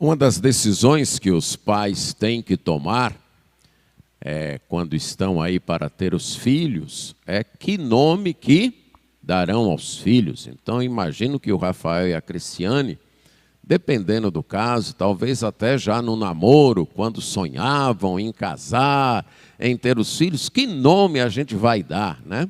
Uma das decisões que os pais têm que tomar quando estão aí para ter os filhos é que nome que darão aos filhos. Então, imagino que o Rafael e a Cristiane, dependendo do caso, talvez até já no namoro, quando sonhavam em casar, em ter os filhos, que nome a gente vai dar, né?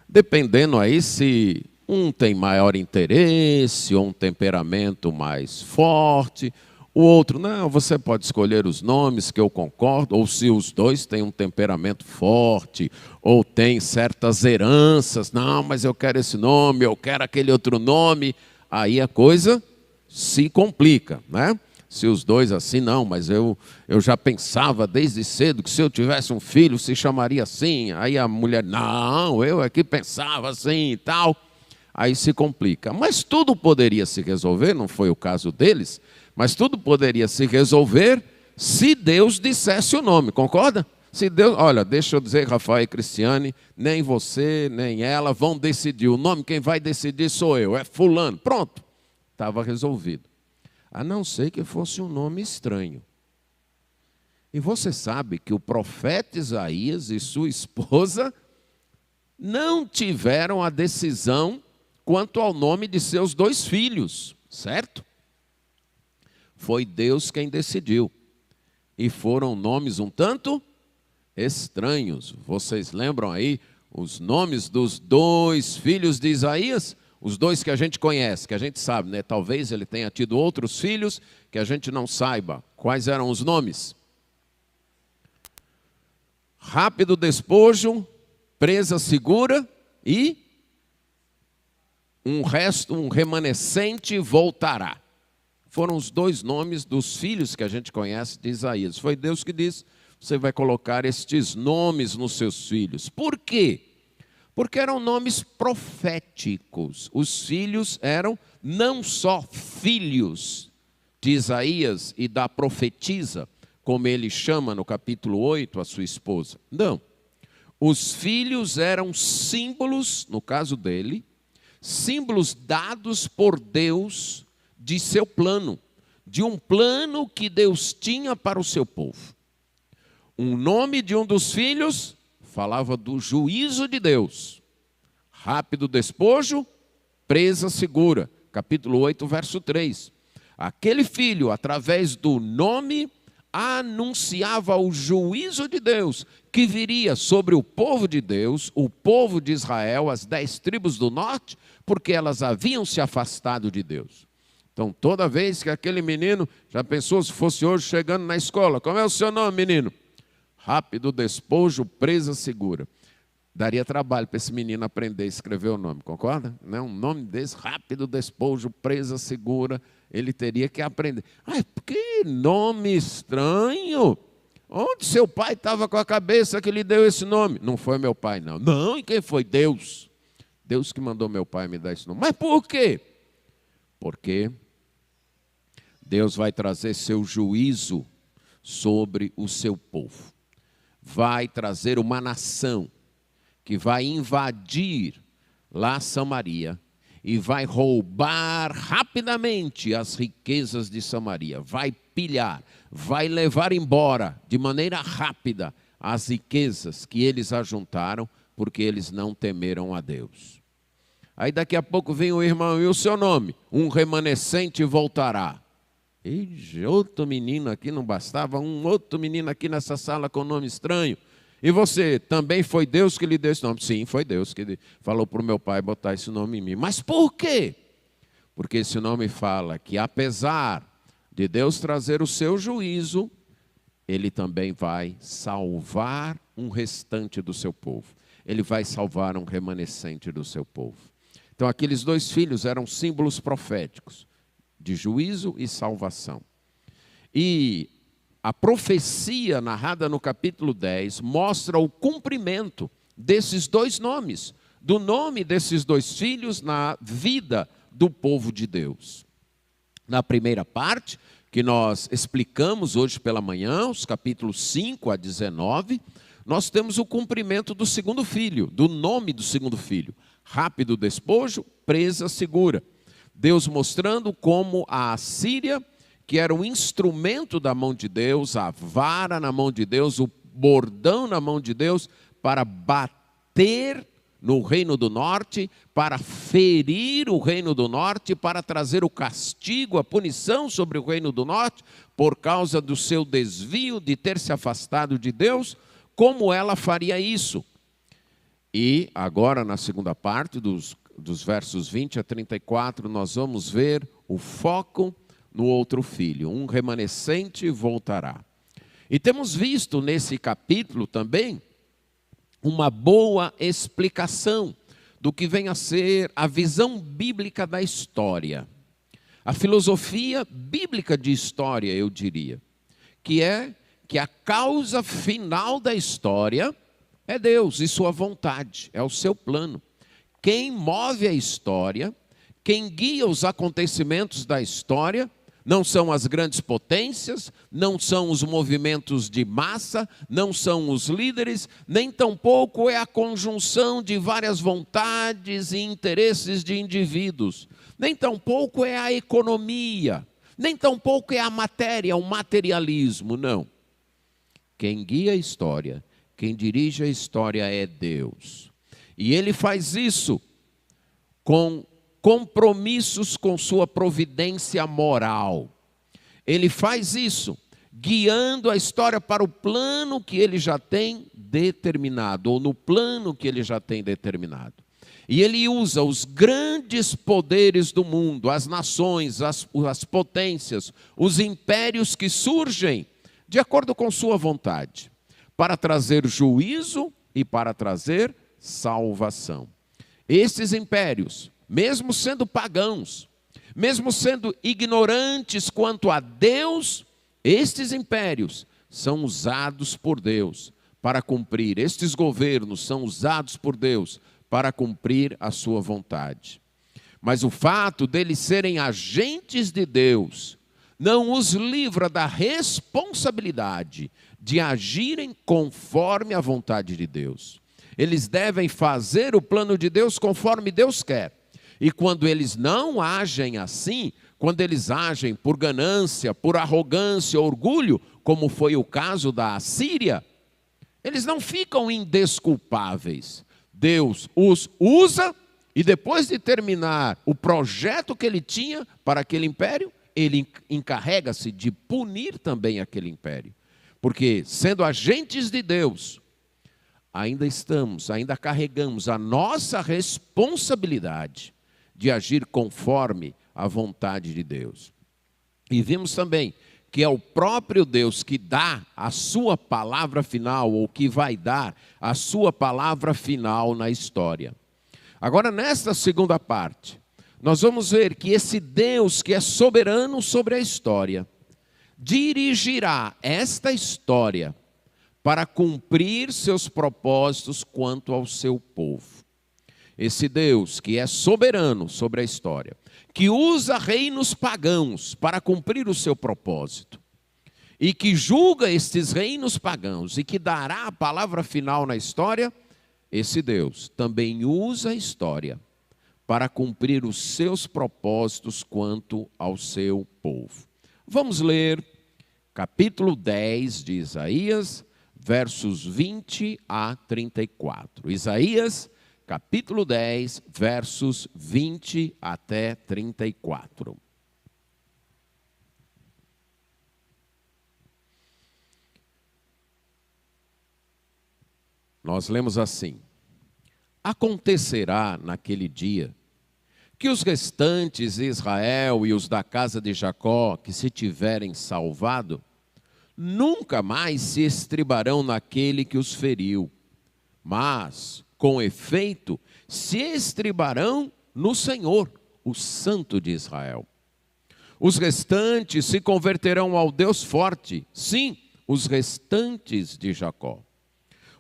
Dependendo aí se um tem maior interesse ou um temperamento mais forte, o outro, não, você pode escolher os nomes que eu concordo, ou se os dois têm um temperamento forte, ou têm certas heranças, não, mas eu quero esse nome, eu quero aquele outro nome, aí a coisa se complica, né? Se os dois assim, não, mas eu já pensava desde cedo que se eu tivesse um filho se chamaria assim, aí a mulher, não, eu é que pensava assim e tal, aí se complica. Mas tudo poderia se resolver, não foi o caso deles, mas tudo poderia se resolver se Deus dissesse o nome, concorda? Se Deus, olha, deixa eu dizer, Rafael e Cristiane, nem você, nem ela vão decidir. O nome, quem vai decidir sou eu, é fulano. Pronto, estava resolvido. A não ser que fosse um nome estranho. E você sabe que o profeta Isaías e sua esposa não tiveram a decisão quanto ao nome de seus 2 filhos, certo? Foi Deus quem decidiu. E foram nomes um tanto estranhos. Vocês lembram aí os nomes dos 2 filhos de Isaías? Os 2 que a gente conhece, que a gente sabe, né? Talvez ele tenha tido outros filhos que a gente não saiba. Quais eram os nomes? Rápido despojo, presa segura e um remanescente voltará. Foram os 2 nomes dos filhos que a gente conhece de Isaías. Foi Deus que disse, você vai colocar estes nomes nos seus filhos. Por quê? Porque eram nomes proféticos. Os filhos eram não só filhos de Isaías e da profetisa, como ele chama no capítulo 8 a sua esposa. Não. Os filhos eram símbolos, no caso dele, símbolos dados por Deus de seu plano, de um plano que Deus tinha para o seu povo. O nome de um dos filhos falava do juízo de Deus. Rápido despojo, presa segura. Capítulo 8, verso 3. Aquele filho, através do nome, anunciava o juízo de Deus, que viria sobre o povo de Deus, o povo de Israel, as 10 tribos do norte, porque elas haviam se afastado de Deus. Então, toda vez que aquele menino, já pensou se fosse hoje chegando na escola, como é o seu nome, menino? Rápido despojo, presa segura. Daria trabalho para esse menino aprender a escrever o nome, concorda? Não, um nome desse, rápido despojo, presa segura, ele teria que aprender. Ai, que nome estranho! Onde seu pai estava com a cabeça que lhe deu esse nome? Não foi meu pai, não. Não, e quem foi? Deus. Deus que mandou meu pai me dar esse nome. Mas por quê? Porque Deus vai trazer seu juízo sobre o seu povo. Vai trazer uma nação que vai invadir lá Samaria e vai roubar rapidamente as riquezas de Samaria. Vai pilhar, vai levar embora de maneira rápida as riquezas que eles ajuntaram porque eles não temeram a Deus. Aí daqui a pouco vem o irmão, e o seu nome? Um remanescente voltará. E outro menino aqui, não bastava, um outro menino aqui nessa sala com nome estranho. E você, também foi Deus que lhe deu esse nome? Sim, foi Deus que falou para o meu pai botar esse nome em mim. Mas por quê? Porque esse nome fala que apesar de Deus trazer o seu juízo, ele também vai salvar um restante do seu povo. Ele vai salvar um remanescente do seu povo. Então, aqueles 2 filhos eram símbolos proféticos de juízo e salvação. E a profecia narrada no capítulo 10 mostra o cumprimento desses 2 nomes, do nome desses 2 filhos na vida do povo de Deus. Na primeira parte, que nós explicamos hoje pela manhã, os capítulos 5 a 19, nós temos o cumprimento do segundo filho, do nome do segundo filho. Rápido despojo, presa segura. Deus mostrando como a Assíria, que era o instrumento da mão de Deus, a vara na mão de Deus, o bordão na mão de Deus, para bater no reino do norte, para ferir o reino do norte, para trazer o castigo, a punição sobre o reino do norte, por causa do seu desvio de ter se afastado de Deus. Como ela faria isso? E agora, na segunda parte, dos versos 20 a 34, nós vamos ver o foco no outro filho. Um remanescente voltará. E temos visto nesse capítulo também uma boa explicação do que vem a ser a visão bíblica da história. A filosofia bíblica de história, eu diria, que é que a causa final da história é Deus e sua vontade, é o seu plano. Quem move a história, quem guia os acontecimentos da história, não são as grandes potências, não são os movimentos de massa, não são os líderes, nem tampouco é a conjunção de várias vontades e interesses de indivíduos, nem tampouco é a economia, nem tampouco é a matéria, o materialismo, não. Quem guia a história, quem dirige a história é Deus. E Ele faz isso com compromissos com sua providência moral. Ele faz isso guiando a história para o plano que Ele já tem determinado, ou no plano que Ele já tem determinado. E Ele usa os grandes poderes do mundo, as nações, as potências, os impérios que surgem de acordo com sua vontade, para trazer juízo e para trazer salvação. Esses impérios, mesmo sendo pagãos, mesmo sendo ignorantes quanto a Deus, estes impérios são usados por Deus para cumprir, estes governos são usados por Deus para cumprir a sua vontade. Mas o fato deles serem agentes de Deus não os livra da responsabilidade de agirem conforme a vontade de Deus. Eles devem fazer o plano de Deus conforme Deus quer. E quando eles não agem assim, quando eles agem por ganância, por arrogância, orgulho, como foi o caso da Assíria, eles não ficam indesculpáveis. Deus os usa e depois de terminar o projeto que ele tinha para aquele império, ele encarrega-se de punir também aquele império. Porque sendo agentes de Deus, ainda carregamos a nossa responsabilidade de agir conforme a vontade de Deus. E vimos também que é o próprio Deus que dá a sua palavra final, ou que vai dar a sua palavra final na história. Agora, nesta segunda parte, nós vamos ver que esse Deus que é soberano sobre a história, dirigirá esta história para cumprir seus propósitos quanto ao seu povo. Esse Deus que é soberano sobre a história, que usa reinos pagãos para cumprir o seu propósito, e que julga estes reinos pagãos e que dará a palavra final na história, esse Deus também usa a história para cumprir os seus propósitos quanto ao seu povo. Vamos ler capítulo 10 de Isaías, versos 20 a 34. Isaías, capítulo 10, versos 20 até 34. Nós lemos assim: acontecerá naquele dia que os restantes de Israel e os da casa de Jacó, que se tiverem salvado, nunca mais se estribarão naquele que os feriu, mas, com efeito, se estribarão no Senhor, o Santo de Israel. Os restantes se converterão ao Deus forte, sim, os restantes de Jacó.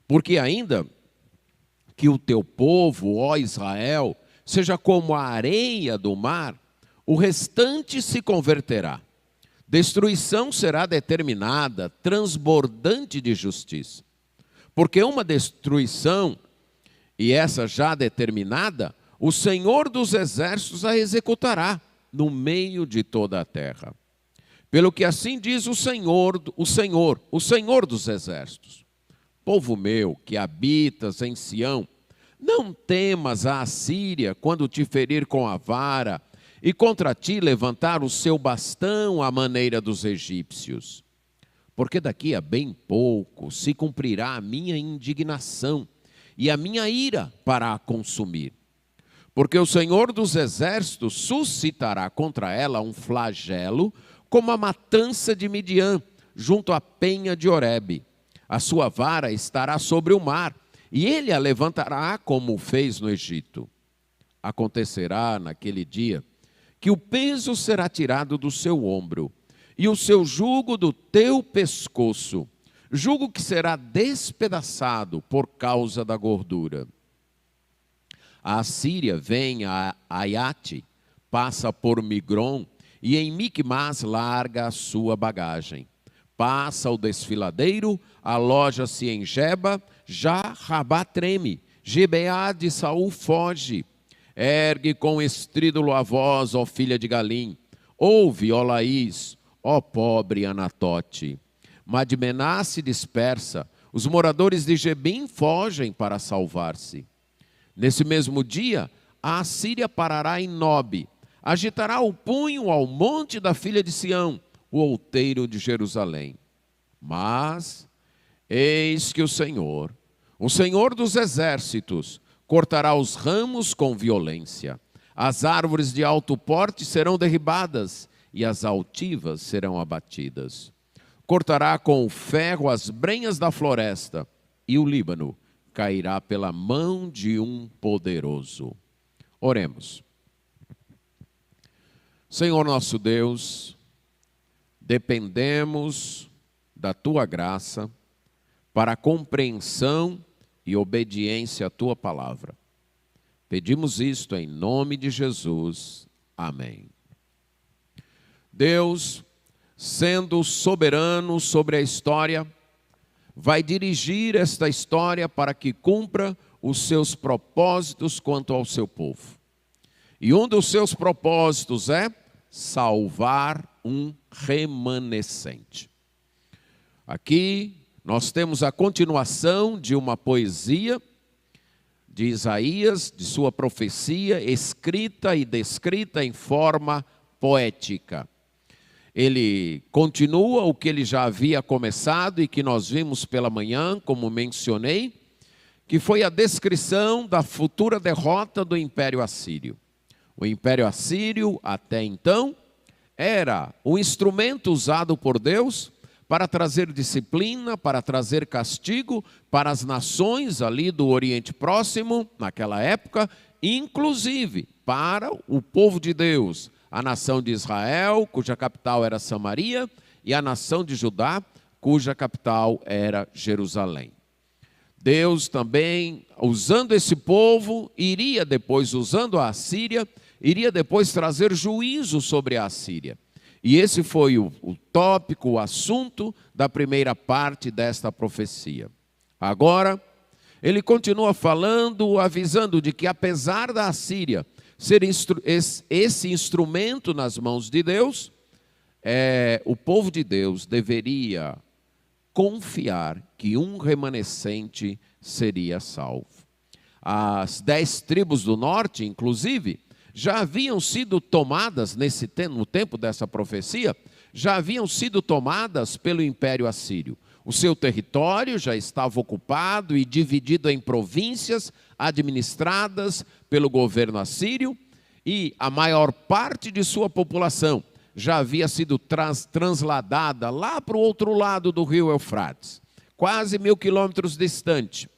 Porque ainda que o teu povo, ó Israel, seja como a areia do mar, o restante se converterá. Destruição será determinada, transbordante de justiça. Porque uma destruição, e essa já determinada, o Senhor dos exércitos a executará no meio de toda a terra. Pelo que assim diz o Senhor dos exércitos: povo meu que habitas em Sião, não temas a Assíria quando te ferir com a vara e contra ti levantar o seu bastão à maneira dos egípcios. Porque daqui a bem pouco se cumprirá a minha indignação e a minha ira para a consumir. Porque o Senhor dos exércitos suscitará contra ela um flagelo, como a matança de Midian, junto à penha de Horebe. A sua vara estará sobre o mar, e ele a levantará como fez no Egito. Acontecerá naquele dia que o peso será tirado do seu ombro, e o seu jugo do teu pescoço, jugo que será despedaçado por causa da gordura. A Assíria vem a Aiate, passa por Migron, e em Micmas larga a sua bagagem. Passa o desfiladeiro, aloja-se em Geba, já Rabá treme, Gibeá de Saul foge. Ergue com estrídulo a voz, ó filha de Galim. Ouve, ó Laís, ó pobre Anatote. Madmená se dispersa, os moradores de Gebim fogem para salvar-se. Nesse mesmo dia, a Assíria parará em Nobe, agitará o punho ao monte da filha de Sião, o outeiro de Jerusalém. Mas, eis que o Senhor dos exércitos, cortará os ramos com violência. As árvores de alto porte serão derribadas e as altivas serão abatidas. Cortará com o ferro as brenhas da floresta e o Líbano cairá pela mão de um poderoso. Oremos. Senhor nosso Deus, dependemos da Tua graça para a compreensão e obediência à Tua palavra. Pedimos isto em nome de Jesus. Amém. Deus, sendo soberano sobre a história, vai dirigir esta história para que cumpra os seus propósitos quanto ao seu povo. E um dos seus propósitos é salvar um remanescente. Aqui nós temos a continuação de uma poesia de Isaías, de sua profecia, escrita e descrita em forma poética. Ele continua o que ele já havia começado e que nós vimos pela manhã, como mencionei, que foi a descrição da futura derrota do Império Assírio. O Império Assírio, até então, era o instrumento usado por Deus para trazer disciplina, para trazer castigo para as nações ali do Oriente Próximo, naquela época, inclusive para o povo de Deus, a nação de Israel, cuja capital era Samaria, e a nação de Judá, cuja capital era Jerusalém. Deus também, usando esse povo, iria depois, usando a Assíria, iria depois trazer juízo sobre a Assíria. E esse foi o tópico, o assunto da primeira parte desta profecia. Agora, ele continua falando, avisando de que apesar da Assíria ser esse instrumento nas mãos de Deus, o povo de Deus deveria confiar que um remanescente seria salvo. As 10 tribos do norte, inclusive, já haviam sido tomadas, no tempo dessa profecia, já haviam sido tomadas pelo Império Assírio. O seu território já estava ocupado e dividido em províncias administradas pelo governo assírio, e a maior parte de sua população já havia sido transladada lá para o outro lado do rio Eufrates, quase 1000 quilômetros distante,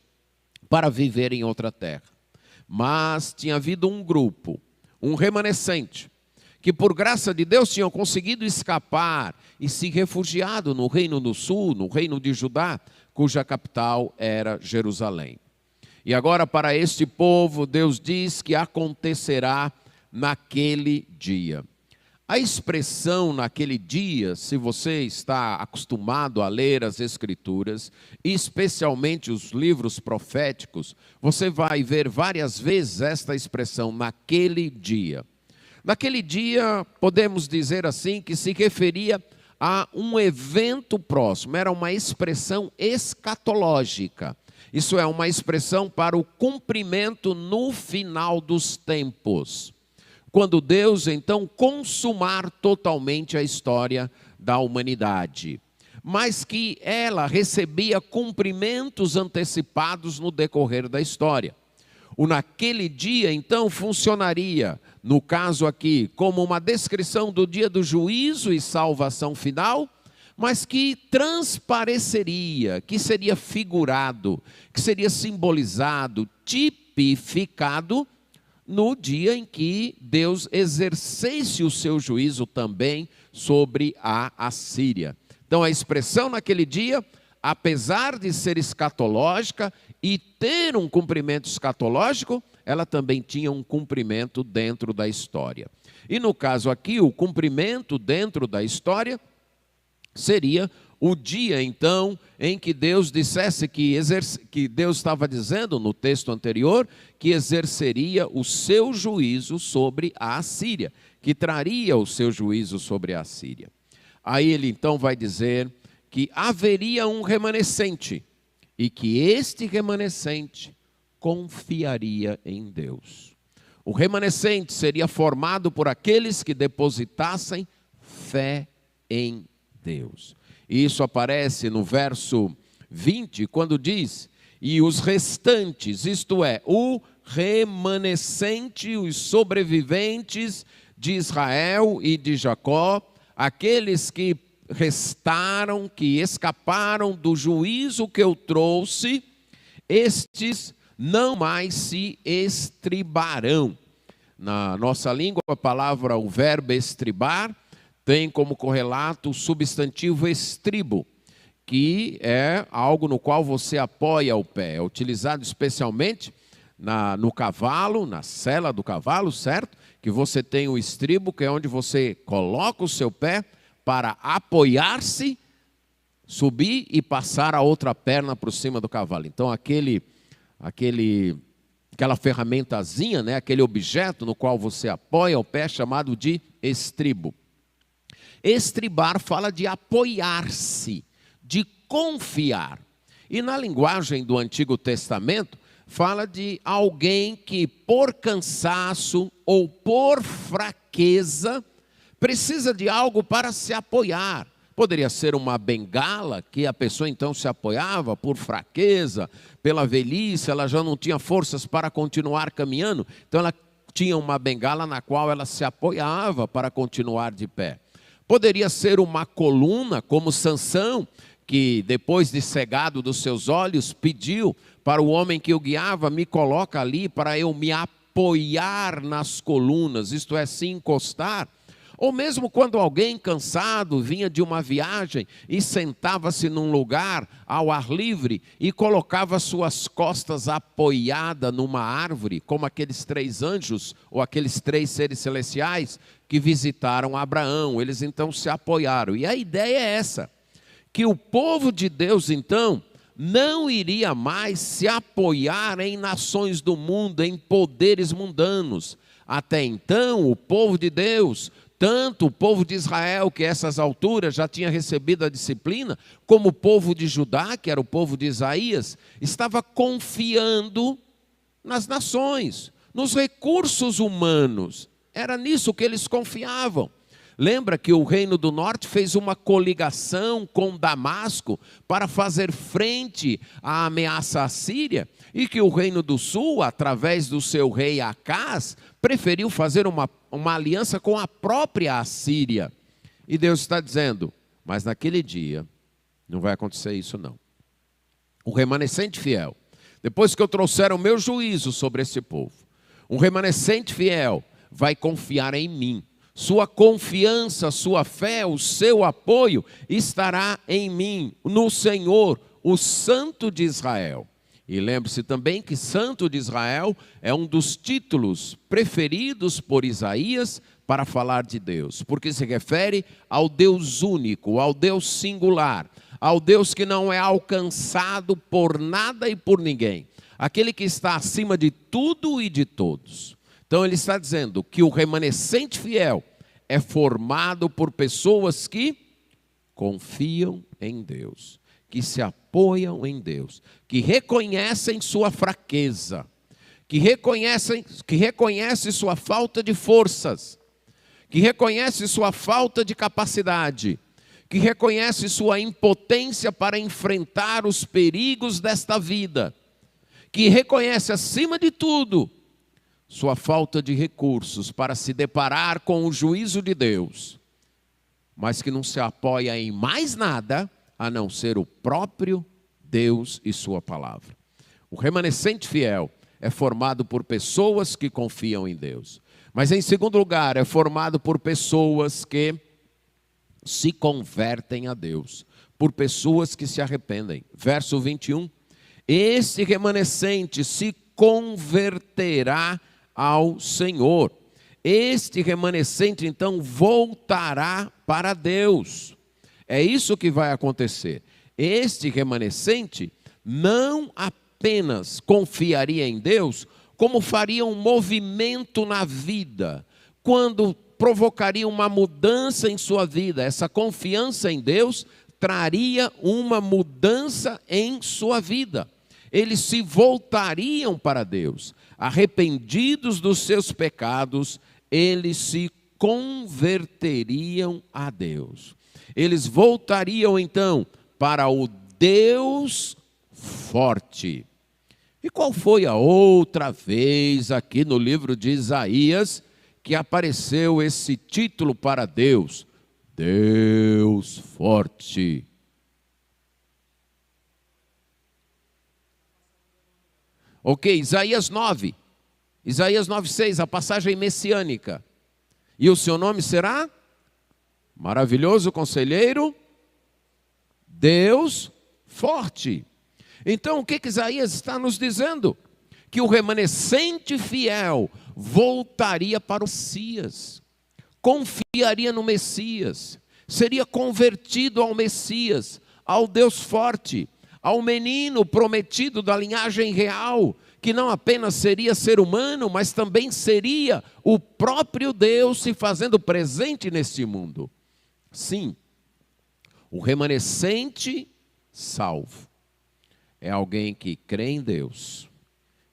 para viver em outra terra. Mas tinha havido um grupo, um remanescente, que por graça de Deus tinham conseguido escapar e se refugiado no reino do sul, no reino de Judá, cuja capital era Jerusalém. E agora para este povo, Deus diz que acontecerá naquele dia. A expressão naquele dia, se você está acostumado a ler as Escrituras, e especialmente os livros proféticos, você vai ver várias vezes esta expressão, naquele dia. Naquele dia, podemos dizer assim, que se referia a um evento próximo, era uma expressão escatológica. Isso é uma expressão para o cumprimento no final dos tempos. Quando Deus, então, consumar totalmente a história da humanidade. Mas que ela recebia cumprimentos antecipados no decorrer da história. O naquele dia, então, funcionaria, no caso aqui, como uma descrição do dia do juízo e salvação final, mas que transpareceria, que seria figurado, que seria simbolizado, tipificado, no dia em que Deus exercesse o seu juízo também sobre a Assíria. Então a expressão naquele dia, apesar de ser escatológica e ter um cumprimento escatológico, ela também tinha um cumprimento dentro da história. E no caso aqui, o cumprimento dentro da história seria o dia, então, em que Deus dissesse que Deus estava dizendo no texto anterior que exerceria o seu juízo sobre a Assíria, que traria o seu juízo sobre a Assíria. Aí ele então vai dizer que haveria um remanescente e que este remanescente confiaria em Deus. O remanescente seria formado por aqueles que depositassem fé em Deus. Isso aparece no verso 20, quando diz: e os restantes, isto é, o remanescente, os sobreviventes de Israel e de Jacó, aqueles que restaram, que escaparam do juízo que eu trouxe, estes não mais se estribarão. Na nossa língua, a palavra, o verbo estribar, tem como correlato o substantivo estribo, que é algo no qual você apoia o pé. É utilizado especialmente no cavalo, na sela do cavalo, certo? Que você tem o estribo, que é onde você coloca o seu pé para apoiar-se, subir e passar a outra perna por cima do cavalo. Então aquela ferramentazinha, né? Aquele objeto no qual você apoia o pé, é chamado de estribo. Estribar fala de apoiar-se, de confiar. E na linguagem do Antigo Testamento, fala de alguém que por cansaço ou por fraqueza precisa de algo para se apoiar. Poderia ser uma bengala, que a pessoa então se apoiava por fraqueza, pela velhice, ela já não tinha forças para continuar caminhando, então ela tinha uma bengala na qual ela se apoiava para continuar de pé. Poderia ser uma coluna, como Sansão, que depois de cegado dos seus olhos, pediu para o homem que o guiava: me coloca ali para eu me apoiar nas colunas, isto é, se encostar. Ou mesmo quando alguém cansado vinha de uma viagem e sentava-se num lugar ao ar livre e colocava suas costas apoiadas numa árvore, como aqueles 3 anjos ou aqueles 3 seres celestiais que visitaram Abraão. Eles então se apoiaram. E a ideia é essa, que o povo de Deus então não iria mais se apoiar em nações do mundo, em poderes mundanos. Até então, o povo de Deus, tanto o povo de Israel, que a essas alturas já tinha recebido a disciplina, como o povo de Judá, que era o povo de Isaías, estava confiando nas nações, nos recursos humanos. Era nisso que eles confiavam. Lembra que o Reino do Norte fez uma coligação com Damasco para fazer frente à ameaça assíria, e que o Reino do Sul, através do seu rei Acás, preferiu fazer uma aliança com a própria Assíria. E Deus está dizendo: mas naquele dia não vai acontecer isso não. O remanescente fiel, depois que eu trouxer o meu juízo sobre esse povo, um remanescente fiel vai confiar em mim. Sua confiança, sua fé, o seu apoio estará em mim, no Senhor, o Santo de Israel. E lembre-se também que Santo de Israel é um dos títulos preferidos por Isaías para falar de Deus, porque se refere ao Deus único, ao Deus singular, ao Deus que não é alcançado por nada e por ninguém, aquele que está acima de tudo e de todos. Então ele está dizendo que o remanescente fiel é formado por pessoas que confiam em Deus, que se apoiam em Deus, que reconhecem sua fraqueza, que reconhece sua falta de forças, que reconhece sua falta de capacidade, que reconhece sua impotência para enfrentar os perigos desta vida, que reconhece, acima de tudo, sua falta de recursos para se deparar com o juízo de Deus, mas que não se apoia em mais nada a não ser o próprio Deus e sua palavra. O remanescente fiel é formado por pessoas que confiam em Deus. Mas em segundo lugar, é formado por pessoas que se convertem a Deus, por pessoas que se arrependem. Verso 21, este remanescente se converterá ao Senhor. Este remanescente, então, voltará para Deus. É isso que vai acontecer. Este remanescente não apenas confiaria em Deus, como faria um movimento na vida, quando provocaria uma mudança em sua vida. Essa confiança em Deus traria uma mudança em sua vida. Eles se voltariam para Deus, arrependidos dos seus pecados, eles se converteriam a Deus. Eles voltariam então para o Deus forte. E qual foi a outra vez aqui no livro de Isaías que apareceu esse título para Deus? Deus forte. Ok, Isaías 9. Isaías 9:6, a passagem messiânica. E o seu nome será? Maravilhoso Conselheiro, Deus forte. Então, o que Isaías está nos dizendo? Que o remanescente fiel voltaria para o Messias, confiaria no Messias, seria convertido ao Messias, ao Deus forte, ao menino prometido da linhagem real, que não apenas seria ser humano, mas também seria o próprio Deus se fazendo presente neste mundo. Sim, o remanescente salvo é alguém que crê em Deus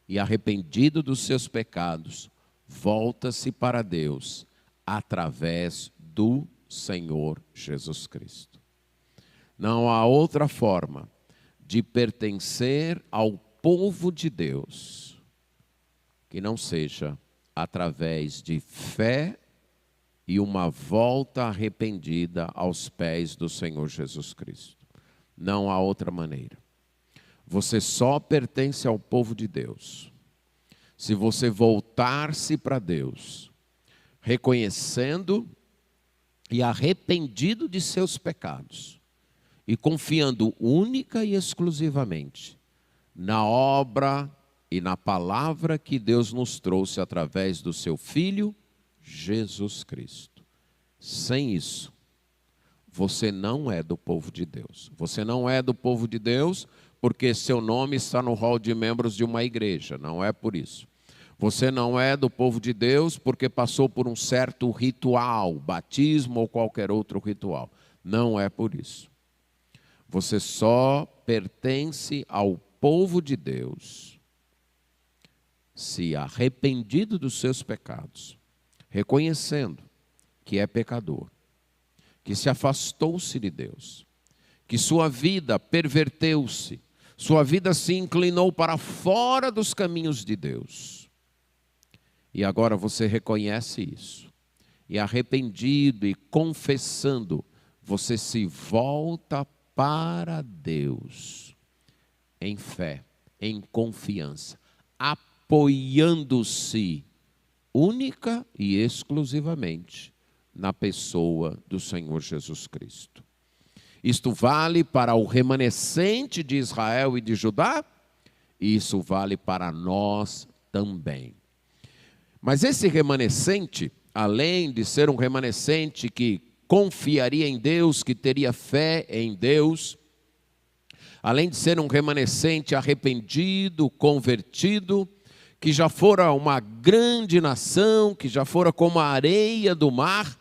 e, arrependido dos seus pecados, volta-se para Deus através do Senhor Jesus Cristo. Não há outra forma de pertencer ao povo de Deus que não seja através de fé e uma volta arrependida aos pés do Senhor Jesus Cristo. Não há outra maneira. Você só pertence ao povo de Deus se você voltar-se para Deus, reconhecendo e arrependido de seus pecados e confiando única e exclusivamente na obra e na palavra que Deus nos trouxe através do seu Filho, Jesus Cristo. Sem isso, você não é do povo de Deus. Você não é do povo de Deus porque seu nome está no rol de membros de uma igreja. Não é por isso. Você não é do povo de Deus porque passou por um certo ritual, batismo ou qualquer outro ritual. Não é por isso. Você só pertence ao povo de Deus se arrependido dos seus pecados, reconhecendo que é pecador, que se afastou-se de Deus, que sua vida perverteu-se, sua vida se inclinou para fora dos caminhos de Deus. E agora você reconhece isso. E arrependido e confessando, você se volta para Deus, em fé, em confiança, apoiando-se única e exclusivamente na pessoa do Senhor Jesus Cristo. Isto vale para o remanescente de Israel e de Judá, e isso vale para nós também. Mas esse remanescente, além de ser um remanescente que confiaria em Deus, que teria fé em Deus, além de ser um remanescente arrependido, convertido, que já fora uma grande nação, que já fora como a areia do mar,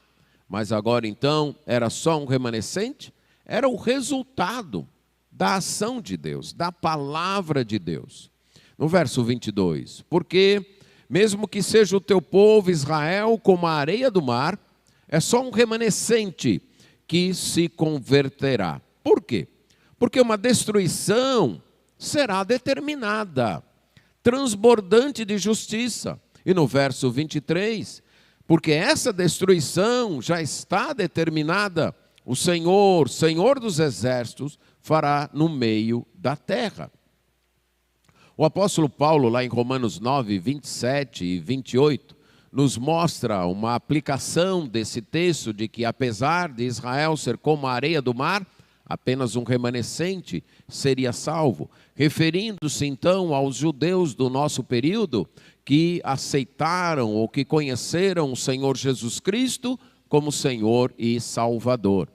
mas agora então era só um remanescente, era o resultado da ação de Deus, da palavra de Deus. No verso 22, porque mesmo que seja o teu povo Israel como a areia do mar, é só um remanescente que se converterá. Por quê? Porque uma destruição será determinada, transbordante de justiça. E no verso 23, porque essa destruição já está determinada, o Senhor, Senhor dos exércitos, fará no meio da terra. O apóstolo Paulo, lá em Romanos 9, 27 e 28, nos mostra uma aplicação desse texto de que, apesar de Israel ser como a areia do mar, apenas um remanescente seria salvo, referindo-se então aos judeus do nosso período que aceitaram ou que conheceram o Senhor Jesus Cristo como Senhor e Salvador.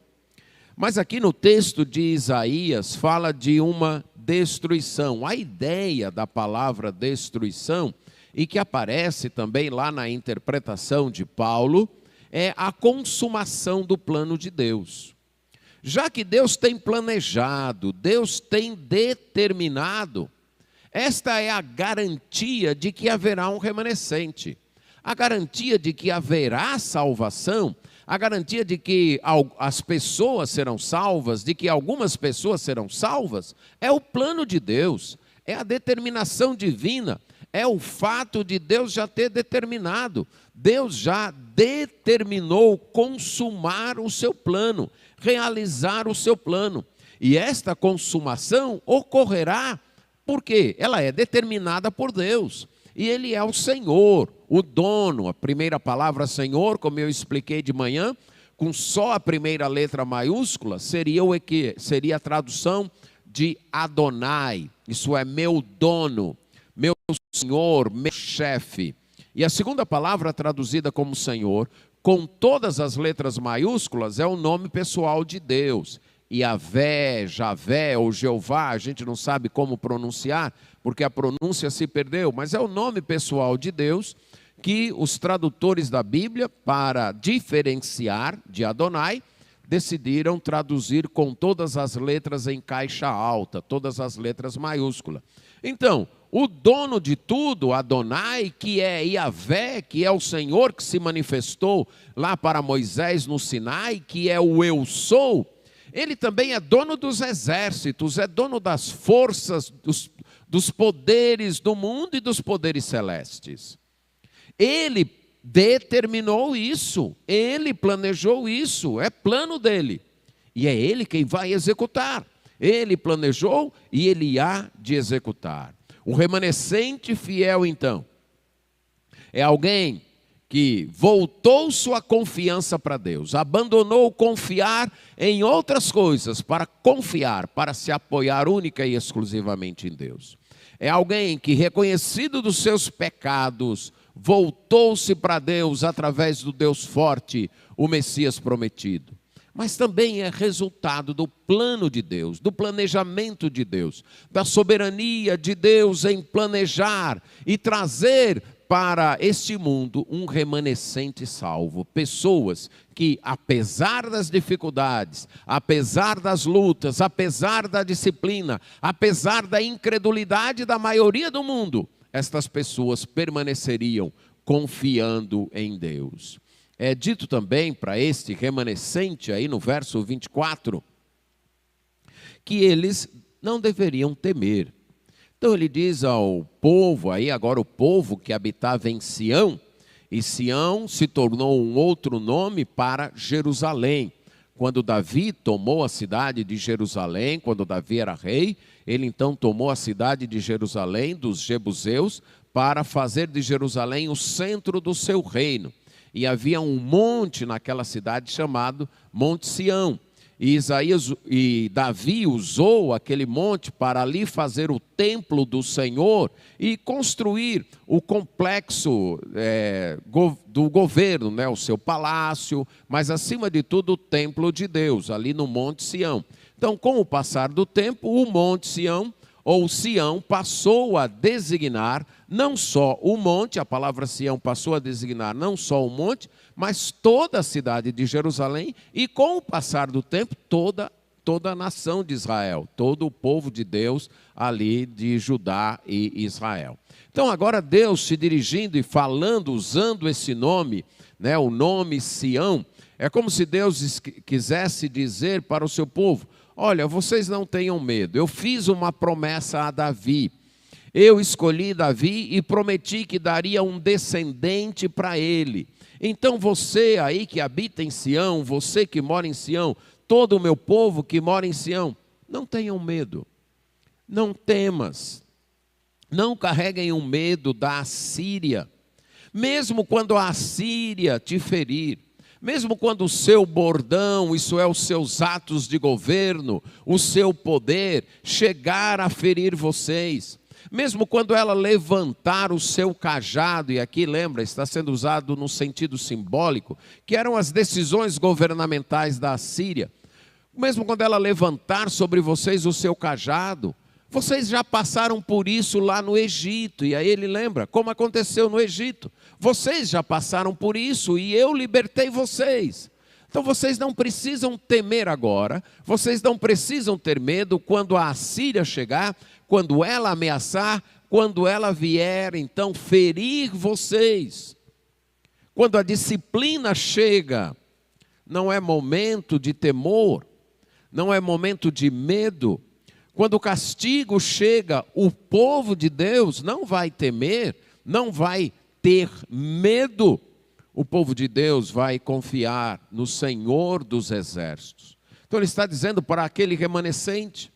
Mas aqui no texto de Isaías fala de uma destruição. A ideia da palavra destruição, e que aparece também lá na interpretação de Paulo, é a consumação do plano de Deus. Já que Deus tem planejado, Deus tem determinado, esta é a garantia de que haverá um remanescente, a garantia de que haverá salvação, a garantia de que as pessoas serão salvas, de que algumas pessoas serão salvas, é o plano de Deus, é a determinação divina, é o fato de Deus já ter determinado. Deus já determinou consumar o seu plano, realizar o seu plano. E esta consumação ocorrerá porque ela é determinada por Deus. E Ele é o Senhor, o dono. A primeira palavra Senhor, como eu expliquei de manhã, com só a primeira letra maiúscula, seria a tradução de Adonai. Isso é meu dono, meu Senhor, meu chefe. E a segunda palavra traduzida como Senhor, com todas as letras maiúsculas, é o nome pessoal de Deus. Yahvé, Javé ou Jeová, a gente não sabe como pronunciar, porque a pronúncia se perdeu, mas é o nome pessoal de Deus que os tradutores da Bíblia, para diferenciar de Adonai, decidiram traduzir com todas as letras em caixa alta, todas as letras maiúsculas. Então, o dono de tudo, Adonai, que é Yahvé, que é o Senhor que se manifestou lá para Moisés no Sinai, que é o Eu Sou, ele também é dono dos exércitos, é dono das forças, dos poderes do mundo e dos poderes celestes. Ele determinou isso, ele planejou isso, é plano dele. E é ele quem vai executar. Ele planejou e ele há de executar. O remanescente fiel, então, é alguém que voltou sua confiança para Deus, abandonou confiar em outras coisas para confiar, para se apoiar única e exclusivamente em Deus. É alguém que, reconhecido dos seus pecados, voltou-se para Deus através do Deus forte, o Messias prometido. Mas também é resultado do plano de Deus, do planejamento de Deus, da soberania de Deus em planejar e trazer para este mundo um remanescente salvo. Pessoas que, apesar das dificuldades, apesar das lutas, apesar da disciplina, apesar da incredulidade da maioria do mundo, estas pessoas permaneceriam confiando em Deus. É dito também para este remanescente, aí no verso 24, que eles não deveriam temer. Então ele diz ao povo, aí agora o povo que habitava em Sião, e Sião se tornou um outro nome para Jerusalém. Quando Davi tomou a cidade de Jerusalém, quando Davi era rei, ele então tomou a cidade de Jerusalém dos jebuseus para fazer de Jerusalém o centro do seu reino. E havia um monte naquela cidade chamado Monte Sião. E Davi usou aquele monte para ali fazer o templo do Senhor e construir o complexo do governo, né, o seu palácio, mas acima de tudo o templo de Deus, ali no Monte Sião. Então, com o passar do tempo, o Monte Sião, ou Sião, passou a designar não só o monte, a palavra Sião passou a designar não só o monte, mas toda a cidade de Jerusalém, e com o passar do tempo, toda toda a nação de Israel, todo o povo de Deus ali de Judá e Israel. Então agora Deus se dirigindo e falando, usando esse nome, né, o nome Sião, é como se Deus quisesse dizer para o seu povo: olha, vocês não tenham medo, eu fiz uma promessa a Davi. Eu escolhi Davi e prometi que daria um descendente para ele. Então você aí que habita em Sião, você que mora em Sião, todo o meu povo que mora em Sião, não tenham medo, não temas, não carreguem o medo da Assíria. Mesmo quando a Assíria te ferir, mesmo quando o seu bordão, isso é, os seus atos de governo, o seu poder, chegar a ferir vocês, mesmo quando ela levantar o seu cajado, e aqui lembra, está sendo usado no sentido simbólico, que eram as decisões governamentais da Assíria, mesmo quando ela levantar sobre vocês o seu cajado, vocês já passaram por isso lá no Egito, e aí ele lembra, como aconteceu no Egito, vocês já passaram por isso e eu libertei vocês. Então vocês não precisam temer agora, vocês não precisam ter medo quando a Assíria chegar, quando ela ameaçar, quando ela vier então ferir vocês. Quando a disciplina chega, não é momento de temor, não é momento de medo. Quando o castigo chega, o povo de Deus não vai temer, não vai ter medo. O povo de Deus vai confiar no Senhor dos Exércitos. Então ele está dizendo para aquele remanescente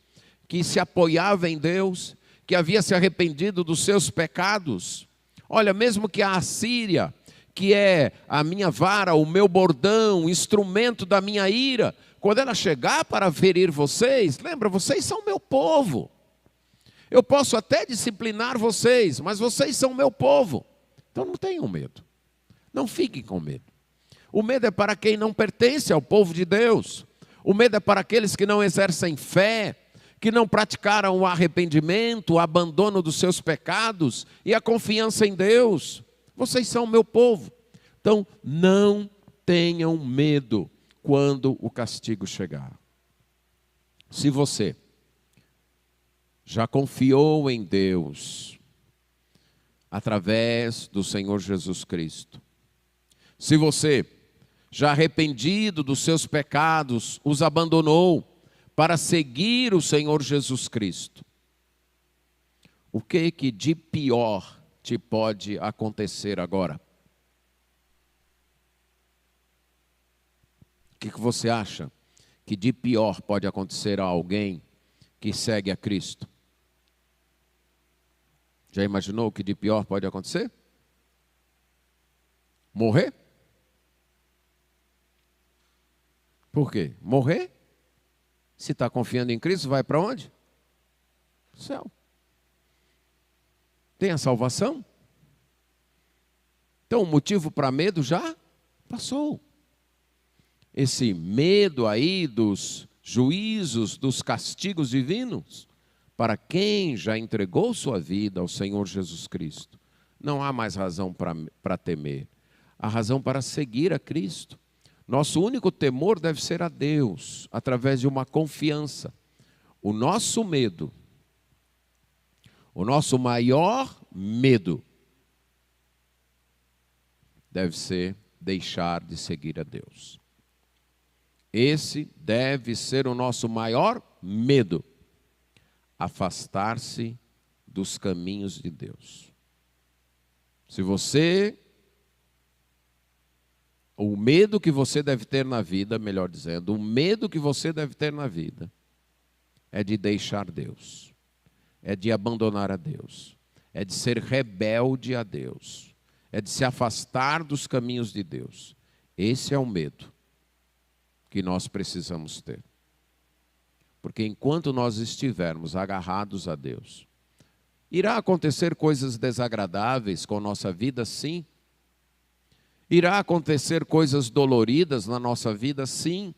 que se apoiava em Deus, que havia se arrependido dos seus pecados: olha, mesmo que a Assíria, que é a minha vara, o meu bordão, instrumento da minha ira, quando ela chegar para ferir vocês, lembra, vocês são meu povo. Eu posso até disciplinar vocês, mas vocês são meu povo. Então não tenham medo. Não fiquem com medo. O medo é para quem não pertence ao povo de Deus. O medo é para aqueles que não exercem fé, que não praticaram o arrependimento, o abandono dos seus pecados e a confiança em Deus. Vocês são meu povo. Então não tenham medo quando o castigo chegar. Se você já confiou em Deus através do Senhor Jesus Cristo, se você, já arrependido dos seus pecados, os abandonou para seguir o Senhor Jesus Cristo, o que de pior te pode acontecer agora? O que você acha que de pior pode acontecer a alguém que segue a Cristo? Já imaginou o que de pior pode acontecer? Morrer? Por quê? Morrer? Se está confiando em Cristo, vai para onde? Céu. Tem a salvação? Então o motivo para medo já passou. Esse medo aí dos juízos, dos castigos divinos, para quem já entregou sua vida ao Senhor Jesus Cristo, não há mais razão para temer. Há razão para seguir a Cristo. Nosso único temor deve ser a Deus, através de uma confiança. O nosso medo, o nosso maior medo, deve ser deixar de seguir a Deus. Esse deve ser o nosso maior medo, afastar-se dos caminhos de Deus. Se você... O medo que você deve ter na vida, melhor dizendo, o medo que você deve ter na vida é de deixar Deus, é de abandonar a Deus, é de ser rebelde a Deus, é de se afastar dos caminhos de Deus. Esse é o medo que nós precisamos ter. Porque enquanto nós estivermos agarrados a Deus, irá acontecer coisas desagradáveis com nossa vida, sim. Irá acontecer coisas doloridas na nossa vida, sim.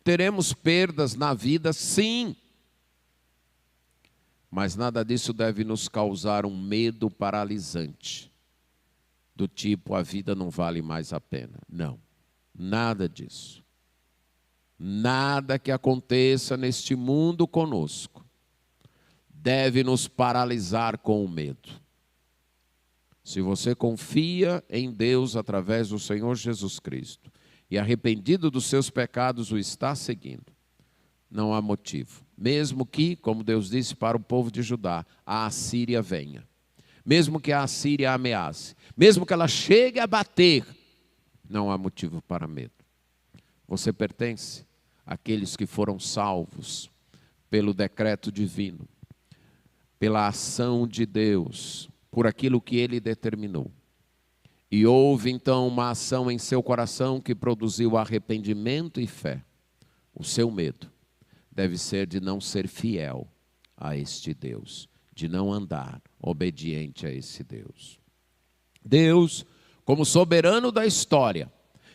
Teremos perdas na vida, sim. Mas nada disso deve nos causar um medo paralisante, do tipo, a vida não vale mais a pena. Não, nada disso. Nada que aconteça neste mundo conosco deve nos paralisar com o medo. Se você confia em Deus através do Senhor Jesus Cristo e arrependido dos seus pecados o está seguindo, não há motivo. Mesmo que, como Deus disse para o povo de Judá, a Assíria venha. Mesmo que a Assíria ameace. Mesmo que ela chegue a bater, não há motivo para medo. Você pertence àqueles que foram salvos pelo decreto divino, pela ação de Deus, por aquilo que Ele determinou. E houve então uma ação em seu coração que produziu arrependimento e fé. O seu medo deve ser de não ser fiel a este Deus, de não andar obediente a esse Deus. Deus, como soberano da história,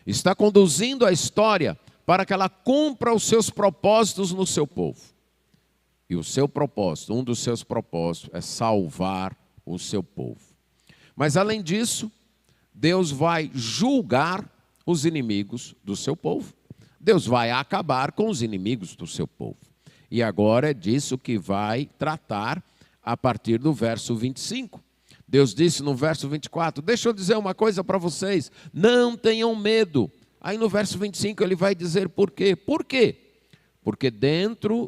está conduzindo a história para que ela cumpra os seus propósitos no seu povo. E o seu propósito, um dos seus propósitos é salvar o seu povo. Mas além disso, Deus vai julgar os inimigos do seu povo. Deus vai acabar com os inimigos do seu povo. E agora é disso que vai tratar a partir do verso 25. Deus disse no verso 24, deixa eu dizer uma coisa para vocês, não tenham medo. Aí no verso 25 ele vai dizer por quê. Por quê? Porque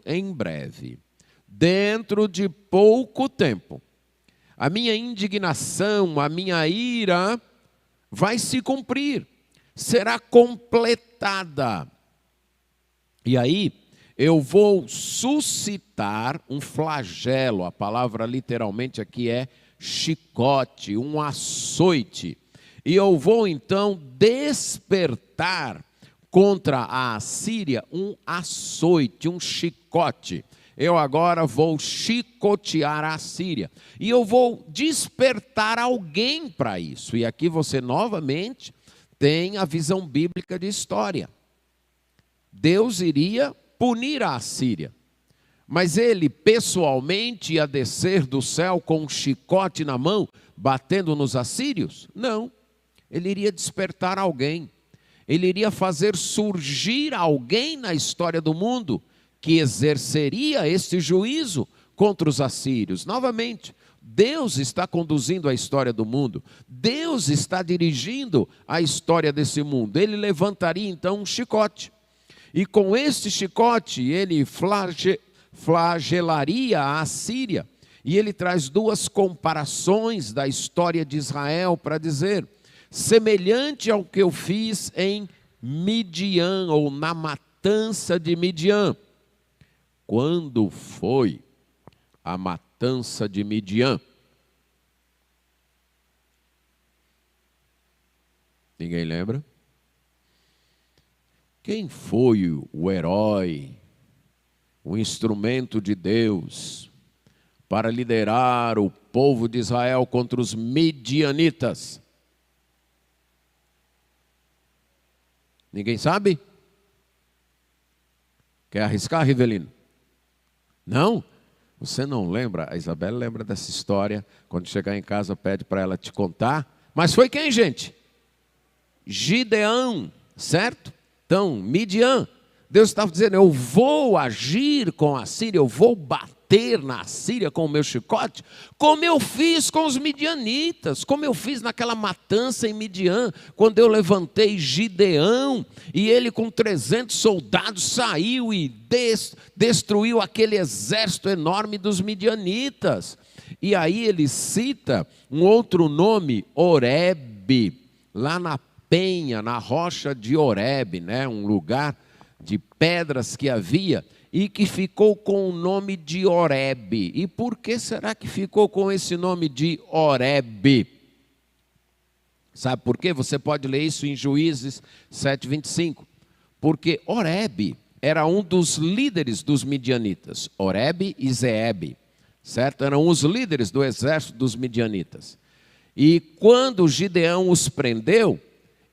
em breve, dentro de pouco tempo, a minha indignação, a minha ira vai se cumprir, será completada. E aí eu vou suscitar um flagelo, a palavra literalmente aqui é chicote, um açoite. E eu vou então despertar contra a Assíria um açoite, um chicote. Eu agora vou chicotear a Assíria. E eu vou despertar alguém para isso. E aqui você novamente tem a visão bíblica de história. Deus iria punir a Assíria. Mas ele pessoalmente ia descer do céu com um chicote na mão, batendo nos assírios? Não. Ele iria despertar alguém. Ele iria fazer surgir alguém na história do mundo que exerceria esse juízo contra os assírios. Novamente, Deus está conduzindo a história do mundo. Deus está dirigindo a história desse mundo. Ele levantaria então um chicote. E com este chicote, ele flagelaria a Assíria. E ele traz duas comparações da história de Israel para dizer, semelhante ao que eu fiz em Midian, ou na matança de Midian. Quando foi a matança de Midian? Ninguém lembra? Quem foi o herói, o instrumento de Deus para liderar o povo de Israel contra os midianitas? Ninguém sabe? Quer arriscar, Rivelino? Não? Você não lembra? A Isabela lembra dessa história. Quando chegar em casa, pede para ela te contar. Mas foi quem, gente? Gideão, certo? Então, Midian. Deus estava dizendo, eu vou agir com a Síria, eu vou bater na Síria com o meu chicote, como eu fiz com os midianitas, como eu fiz naquela matança em Midian, quando eu levantei Gideão, e ele com 300 soldados saiu e destruiu aquele exército enorme dos midianitas. E aí ele cita um outro nome, Horebe, lá na penha, na rocha de Horebe, né? Um lugar de pedras que havia e que ficou com o nome de Horebe. E por que será que ficou com esse nome de Horebe? Sabe por quê? Você pode ler isso em Juízes 7:25. Porque Horebe era um dos líderes dos midianitas. Horebe e Zeebe, certo? Eram os líderes do exército dos midianitas. E quando Gideão os prendeu,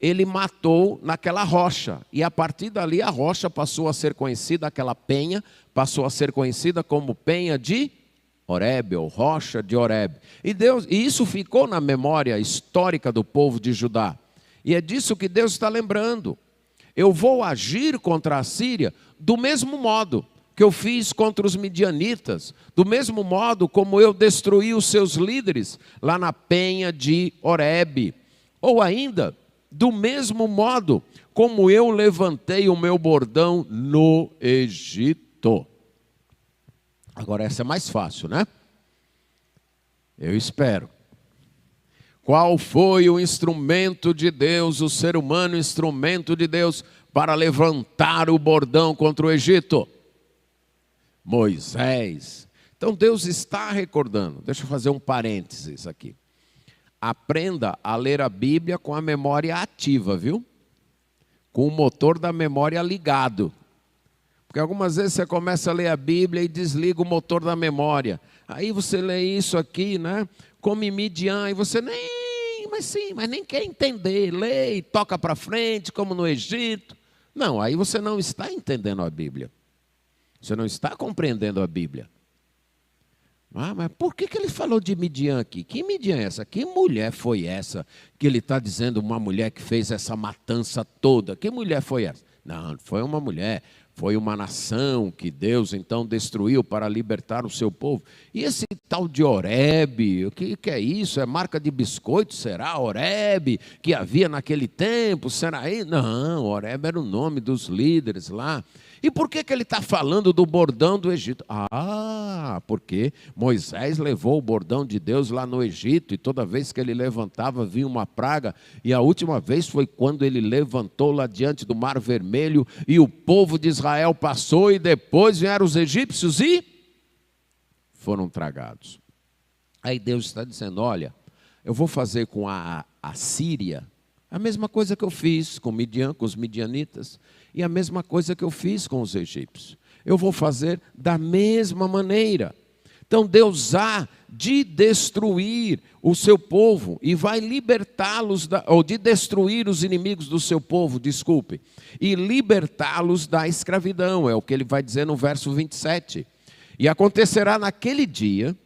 ele matou naquela rocha, e a partir dali a rocha passou a ser conhecida, aquela penha, passou a ser conhecida como penha de Horebe, ou rocha de Horebe. E isso ficou na memória histórica do povo de Judá, e é disso que Deus está lembrando. eu vou agir contra a Síria do mesmo modo que eu fiz contra os midianitas, do mesmo modo como eu destruí os seus líderes lá na penha de Horebe, ou ainda, do mesmo modo como eu levantei o meu bordão no Egito. Agora essa é mais fácil, né? Eu espero. Qual foi o instrumento de Deus, o ser humano instrumento de Deus para levantar o bordão contra o Egito? Moisés. Então Deus está recordando. Deixa eu fazer um parênteses aqui. Aprenda a ler a Bíblia com a memória ativa, viu? Com o motor da memória ligado. Porque algumas vezes você começa a ler a Bíblia e desliga o motor da memória. Aí você lê isso aqui, né? Como em Midian, e você mas nem quer entender. Lê e toca para frente, como no Egito. Não, aí você não está entendendo a Bíblia. Você não está compreendendo a Bíblia. Ah, mas por que ele falou de Midian aqui? Que Midian é essa? Que mulher foi essa que ele está dizendo, uma mulher que fez essa matança toda? Que mulher foi essa? Não foi uma mulher, foi uma nação que Deus então destruiu para libertar o seu povo. E esse tal de Horebe, o que é isso? É marca de biscoito, será? Horebe, que havia naquele tempo, será? Não, Horebe era o nome dos líderes lá. E por que ele está falando do bordão do Egito? Ah, porque Moisés levou o bordão de Deus lá no Egito, e toda vez que ele levantava vinha uma praga, e a última vez foi quando ele levantou lá diante do Mar Vermelho, e o povo de Israel passou, e depois vieram os egípcios e foram tragados. Aí Deus está dizendo, olha, eu vou fazer com a Síria a mesma coisa que eu fiz com Midian, com os midianitas, e a mesma coisa que eu fiz com os egípcios. Eu vou fazer da mesma maneira. Então Deus há de destruir o seu povo e vai libertá-los, ou de destruir os inimigos do seu povo, desculpe, e libertá-los da escravidão, é o que ele vai dizer no verso 27. E acontecerá naquele dia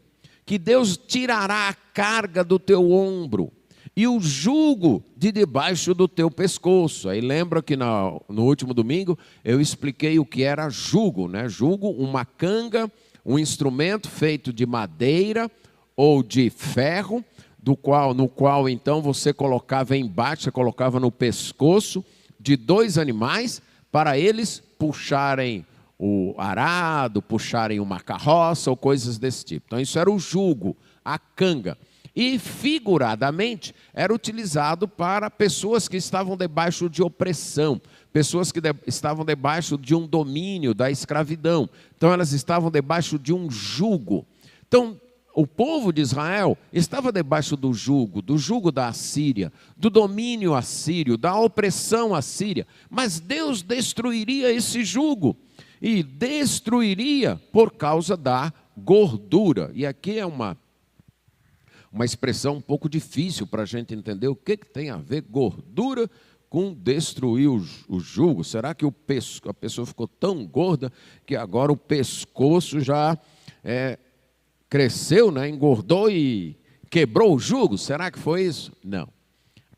que Deus tirará a carga do teu ombro e o jugo de debaixo do teu pescoço. Aí lembra que no último domingo eu expliquei o que era jugo, né? Jugo, uma canga, um instrumento feito de madeira ou de ferro, no qual então você colocava embaixo, você colocava no pescoço de dois animais para eles puxarem o arado, puxarem uma carroça ou coisas desse tipo. Então isso era o jugo, a canga. E figuradamente era utilizado para pessoas que estavam debaixo de opressão, pessoas que estavam debaixo de um domínio da escravidão. Então elas estavam debaixo de um jugo. Então o povo de Israel estava debaixo do jugo da Assíria, do domínio assírio, da opressão assíria. Mas Deus destruiria esse jugo e destruiria por causa da gordura. E aqui é uma expressão um pouco difícil para a gente entender o que tem a ver gordura com destruir o jugo. Será que a pessoa ficou tão gorda que agora o pescoço já cresceu, né? Engordou e quebrou o jugo? Será que foi isso? Não.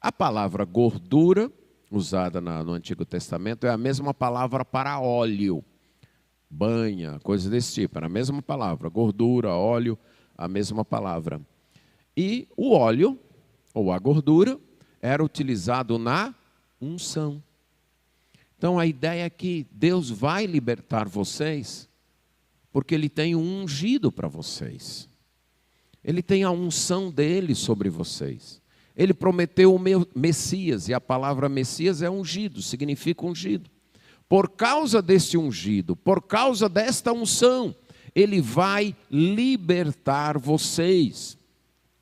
A palavra gordura, usada no Antigo Testamento, é a mesma palavra para óleo, banha, coisa desse tipo. Era a mesma palavra, gordura, óleo, a mesma palavra. E o óleo, ou a gordura, era utilizado na unção. Então a ideia é que Deus vai libertar vocês, porque Ele tem um ungido para vocês. Ele tem a unção dEle sobre vocês. Ele prometeu o Messias, e a palavra Messias é ungido, significa ungido. Por causa desse ungido, por causa desta unção, Ele vai libertar vocês.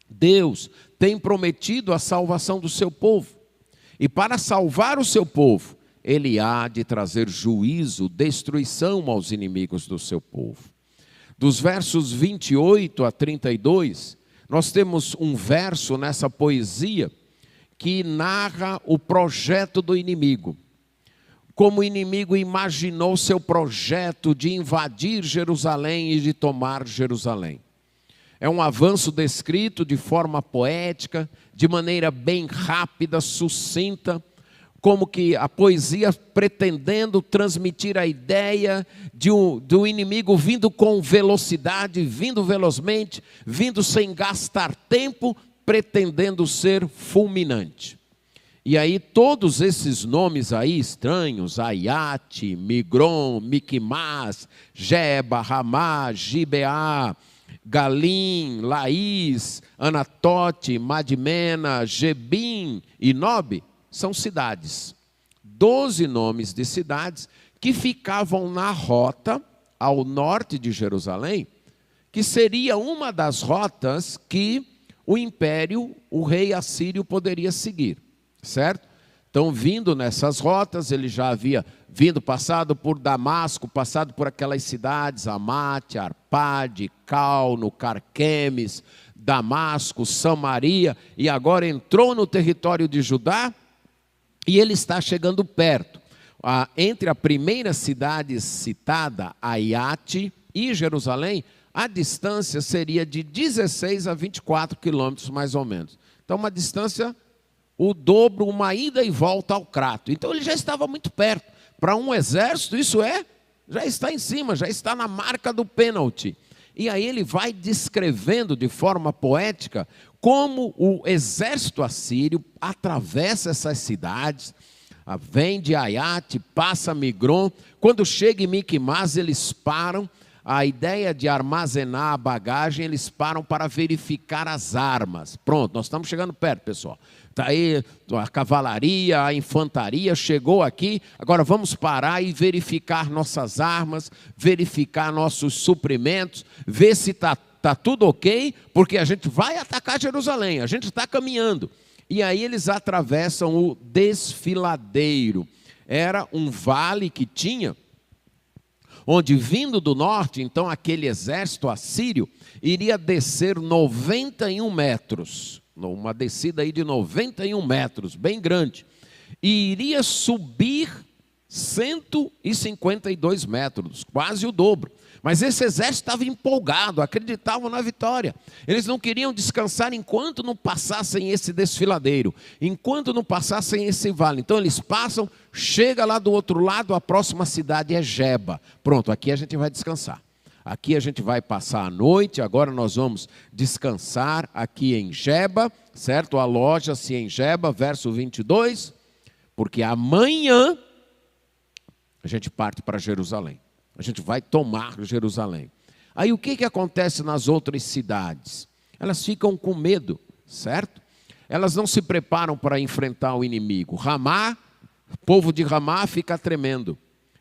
Deus tem prometido a salvação do seu povo. E para salvar o seu povo, Ele há de trazer juízo, destruição aos inimigos do seu povo. Dos versos 28 a 32, nós temos um verso nessa poesia que narra o projeto do inimigo. Como o inimigo imaginou seu projeto de invadir Jerusalém e de tomar Jerusalém. É um avanço descrito de forma poética, de maneira bem rápida, sucinta, como que a poesia pretendendo transmitir a ideia do inimigo vindo com velocidade, vindo velozmente, vindo sem gastar tempo, pretendendo ser fulminante. E aí todos esses nomes aí estranhos, Aiate, Migron, Miquimás, Geba, Ramá, Gibeá, Galim, Laís, Anatote, Madmena, Gebim e Nob, são cidades. 12 nomes de cidades que ficavam na rota ao norte de Jerusalém, que seria uma das rotas que o império, o rei assírio poderia seguir. Certo? Então, vindo nessas rotas, ele já havia vindo, passado por Damasco, passado por aquelas cidades, Amate, Arpade, Calno, Carquemes, Damasco, Samaria, e agora entrou no território de Judá, e ele está chegando perto. Entre a primeira cidade citada, Aiate, e Jerusalém, a distância seria de 16 a 24 quilômetros, mais ou menos. Então, uma distância, o dobro, uma ida e volta ao Crato. Então ele já estava muito perto. Para um exército, isso já está em cima, já está na marca do pênalti. E aí ele vai descrevendo de forma poética como o exército assírio atravessa essas cidades, vem de Aiate, passa Migron, quando chega em Miquimás eles param. A ideia de armazenar a bagagem, eles param para verificar as armas. Pronto, nós estamos chegando perto, pessoal. Está aí a cavalaria, a infantaria chegou aqui. Agora vamos parar e verificar nossas armas, verificar nossos suprimentos, ver se está tudo ok, porque a gente vai atacar Jerusalém, a gente está caminhando. E aí eles atravessam o Desfiladeiro. Era um vale que tinha, onde vindo do norte, então aquele exército assírio iria descer 91 metros, uma descida aí de 91 metros, bem grande, e iria subir 152 metros, quase o dobro. Mas esse exército estava empolgado, acreditavam na vitória. Eles não queriam descansar enquanto não passassem esse desfiladeiro, enquanto não passassem esse vale. Então eles passam, chega lá do outro lado, a próxima cidade é Geba. Pronto, aqui a gente vai descansar. Aqui a gente vai passar a noite, agora nós vamos descansar aqui em Geba, certo? Aloja-se em Geba, verso 22, porque amanhã a gente parte para Jerusalém. A gente vai tomar Jerusalém. Aí o que acontece nas outras cidades? Elas ficam com medo, certo? Elas não se preparam para enfrentar o inimigo. Ramá, o povo de Ramá fica tremendo.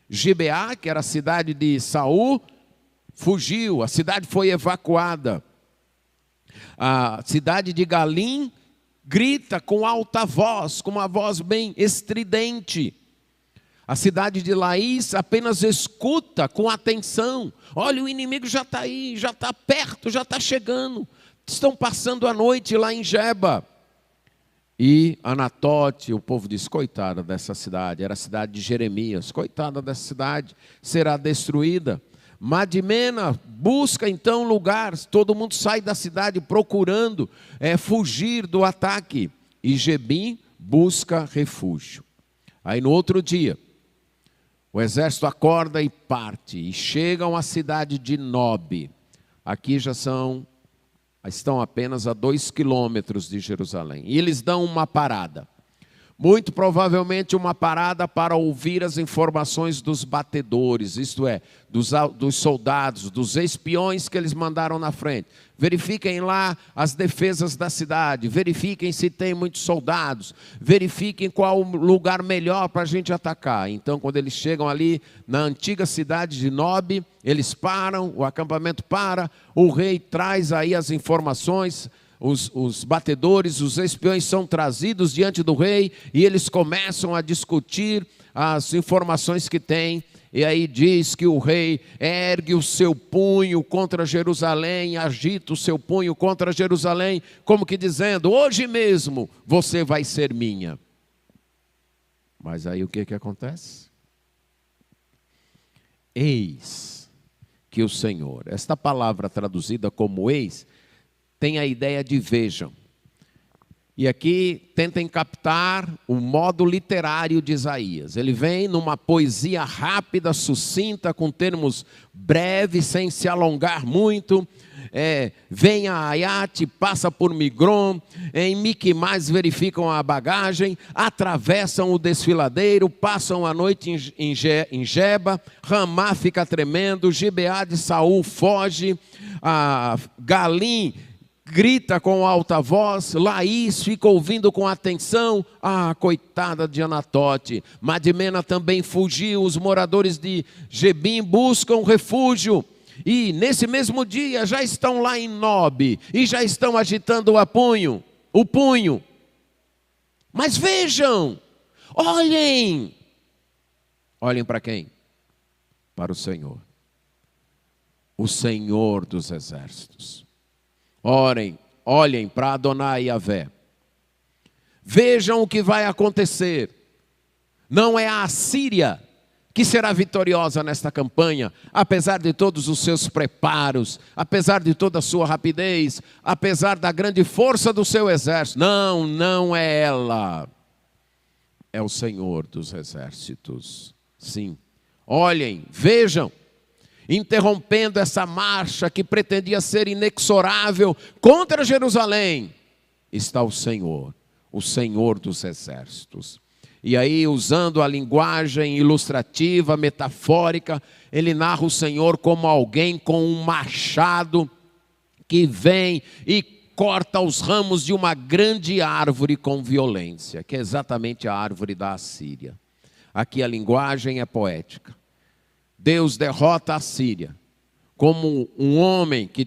Gibeá, que era a cidade de Saul, fugiu, a cidade foi evacuada. A cidade de Galim grita com alta voz, com uma voz bem estridente. A cidade de Laís apenas escuta com atenção. Olha, o inimigo já está aí, já está perto, já está chegando. Estão passando a noite lá em Geba. E Anatote, o povo diz, coitada dessa cidade, era a cidade de Jeremias, coitada dessa cidade, será destruída. Madmena busca então lugares, todo mundo sai da cidade procurando fugir do ataque. E Gebim busca refúgio. Aí no outro dia, o exército acorda e parte, e chegam à cidade de Nob. Aqui já estão apenas a 2 quilômetros de Jerusalém. E eles dão uma parada. Muito provavelmente uma parada para ouvir as informações dos batedores, isto é, dos soldados, dos espiões que eles mandaram na frente. Verifiquem lá as defesas da cidade, verifiquem se tem muitos soldados, verifiquem qual o lugar melhor para a gente atacar. Então, quando eles chegam ali na antiga cidade de Nob, eles param, o acampamento para, o rei traz aí as informações. Os batedores, os espiões são trazidos diante do rei e eles começam a discutir as informações que têm. E aí diz que o rei ergue o seu punho contra Jerusalém, agita o seu punho contra Jerusalém, como que dizendo, hoje mesmo você vai ser minha. Mas aí o que acontece? Eis que o Senhor, esta palavra traduzida como eis, tem a ideia de vejam. E aqui tentem captar o modo literário de Isaías. Ele vem numa poesia rápida, sucinta, com termos breves, sem se alongar muito. Vem a Aiate, passa por Migron, em Miquimais verificam a bagagem, atravessam o desfiladeiro, passam a noite em Geba, Ramá fica tremendo, Gibeá de Saul foge, Galim grita com alta voz, Laís fica ouvindo com atenção, coitada de Anatote. Madmena também fugiu, os moradores de Gebim buscam refúgio. E nesse mesmo dia já estão lá em Nob, e já estão agitando o punho. Mas vejam, olhem para quem? Para o Senhor dos exércitos. Olhem para Adonai Yahvé. Vejam o que vai acontecer. Não é a Assíria que será vitoriosa nesta campanha, apesar de todos os seus preparos, apesar de toda a sua rapidez, apesar da grande força do seu exército. Não é ela. É o Senhor dos exércitos. Sim. Olhem, vejam. Interrompendo essa marcha que pretendia ser inexorável contra Jerusalém, está o Senhor dos exércitos. E aí, usando a linguagem ilustrativa, metafórica, ele narra o Senhor como alguém com um machado que vem e corta os ramos de uma grande árvore com violência, que é exatamente a árvore da Assíria. Aqui a linguagem é poética. Deus derrota a Assíria como um homem que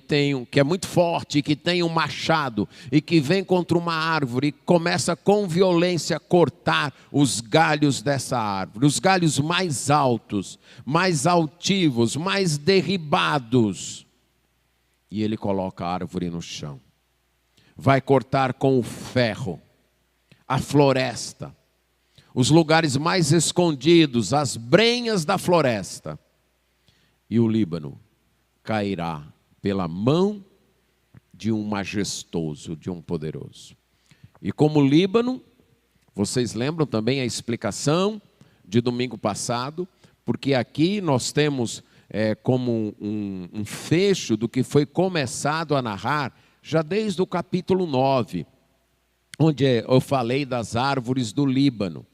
é muito forte, que tem um machado e que vem contra uma árvore e começa com violência a cortar os galhos dessa árvore, os galhos mais altos, mais altivos, mais derribados. E ele coloca a árvore no chão. Vai cortar com o ferro a floresta, os lugares mais escondidos, as brenhas da floresta. E o Líbano cairá pela mão de um majestoso, de um poderoso. E como o Líbano, vocês lembram também a explicação de domingo passado, porque aqui nós temos como um fecho do que foi começado a narrar, já desde o capítulo 9, onde eu falei das árvores do Líbano.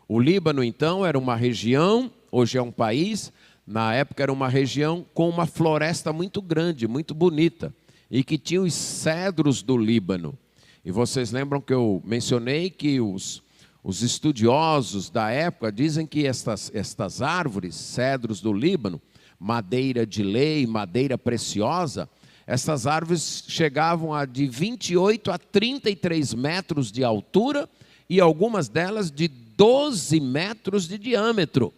O Líbano, então, era uma região, hoje é um país. Na época era uma região com uma floresta muito grande, muito bonita, e que tinha os cedros do Líbano. E vocês lembram que eu mencionei que os estudiosos da época dizem que estas árvores, cedros do Líbano, madeira de lei, madeira preciosa, essas árvores chegavam a de 28 a 33 metros de altura e algumas delas de 12 metros de diâmetro.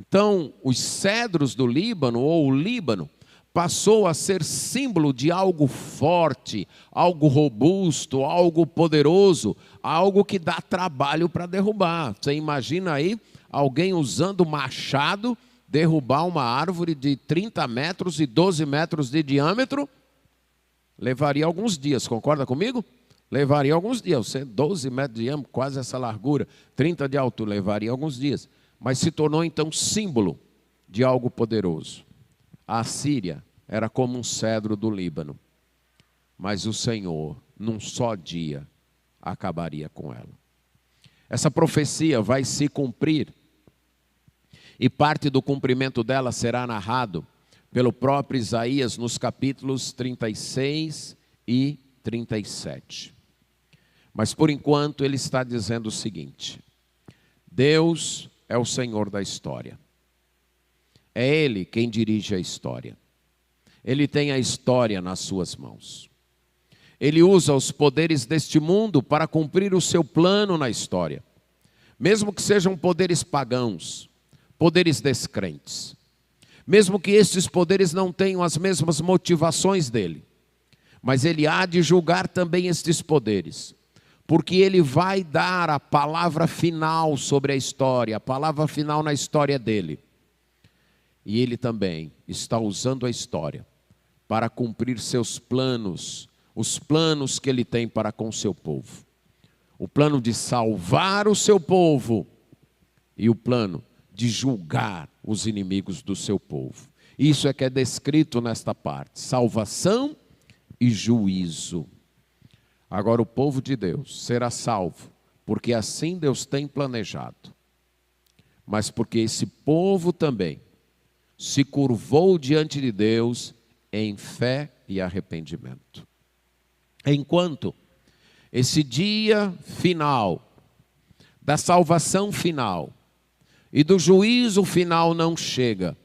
Então, os cedros do Líbano, ou o Líbano, passou a ser símbolo de algo forte, algo robusto, algo poderoso, algo que dá trabalho para derrubar. Você imagina aí alguém usando machado, derrubar uma árvore de 30 metros e 12 metros de diâmetro? Levaria alguns dias, concorda comigo? Levaria alguns dias, 12 metros de diâmetro, quase essa largura, 30 de altura, levaria alguns dias. Mas se tornou então símbolo de algo poderoso. A Assíria era como um cedro do Líbano, mas o Senhor, num só dia, acabaria com ela. Essa profecia vai se cumprir, e parte do cumprimento dela será narrado pelo próprio Isaías nos capítulos 36 e 37. Mas por enquanto ele está dizendo o seguinte: Deus é o Senhor da história. É Ele quem dirige a história. Ele tem a história nas suas mãos. Ele usa os poderes deste mundo para cumprir o seu plano na história. Mesmo que sejam poderes pagãos, poderes descrentes. Mesmo que estes poderes não tenham as mesmas motivações dele. Mas ele há de julgar também estes poderes. Porque ele vai dar a palavra final sobre a história, a palavra final na história dele. E ele também está usando a história para cumprir seus planos, os planos que ele tem para com o seu povo. O plano de salvar o seu povo e o plano de julgar os inimigos do seu povo. Isso é que é descrito nesta parte: salvação e juízo. Agora o povo de Deus será salvo, porque assim Deus tem planejado. Mas porque esse povo também se curvou diante de Deus em fé e arrependimento. Enquanto esse dia final, da salvação final e do juízo final não chega,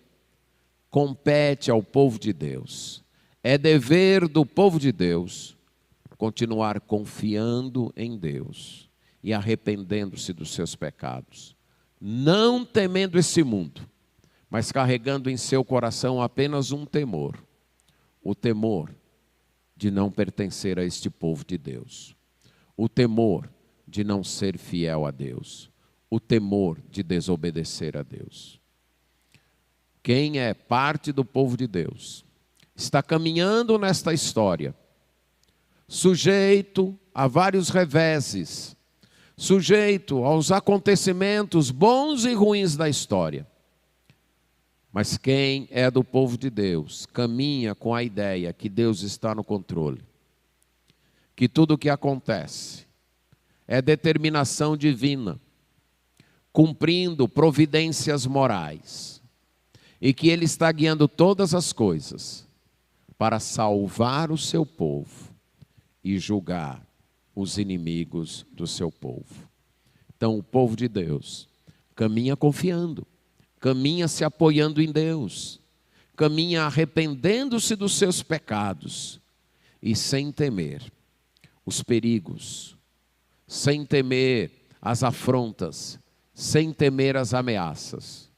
compete ao povo de Deus, é dever do povo de Deus continuar confiando em Deus e arrependendo-se dos seus pecados, não temendo esse mundo, mas carregando em seu coração apenas um temor, o temor de não pertencer a este povo de Deus, o temor de não ser fiel a Deus, o temor de desobedecer a Deus. Quem é parte do povo de Deus está caminhando nesta história, sujeito a vários reveses, sujeito aos acontecimentos bons e ruins da história. Mas quem é do povo de Deus caminha com a ideia que Deus está no controle, que tudo o que acontece é determinação divina, cumprindo providências morais, e que Ele está guiando todas as coisas para salvar o seu povo e julgar os inimigos do seu povo. Então o povo de Deus caminha confiando, caminha se apoiando em Deus, caminha arrependendo-se dos seus pecados e sem temer os perigos, sem temer as afrontas, sem temer as ameaças,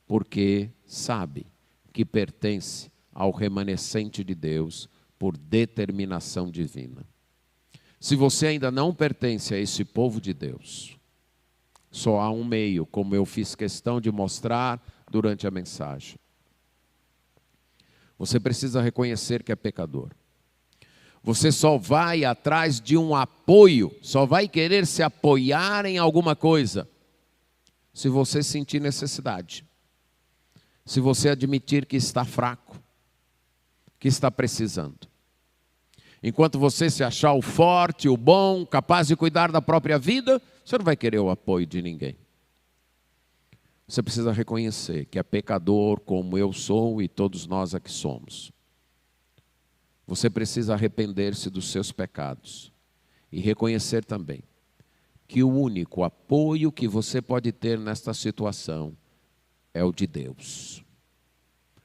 porque sabe que pertence ao remanescente de Deus por determinação divina. Se você ainda não pertence a esse povo de Deus, só há um meio, como eu fiz questão de mostrar durante a mensagem. Você precisa reconhecer que é pecador. Você só vai atrás de um apoio, só vai querer se apoiar em alguma coisa, se você sentir necessidade. Se você admitir que está fraco, que está precisando. Enquanto você se achar o forte, o bom, capaz de cuidar da própria vida, você não vai querer o apoio de ninguém. Você precisa reconhecer que é pecador como eu sou e todos nós aqui somos. Você precisa arrepender-se dos seus pecados e reconhecer também que o único apoio que você pode ter nesta situação é o de Deus.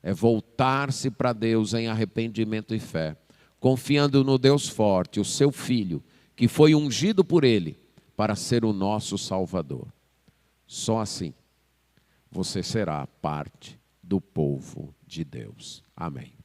É voltar-se para Deus em arrependimento e fé, confiando no Deus forte, o seu Filho, que foi ungido por Ele para ser o nosso Salvador. Só assim você será parte do povo de Deus. Amém.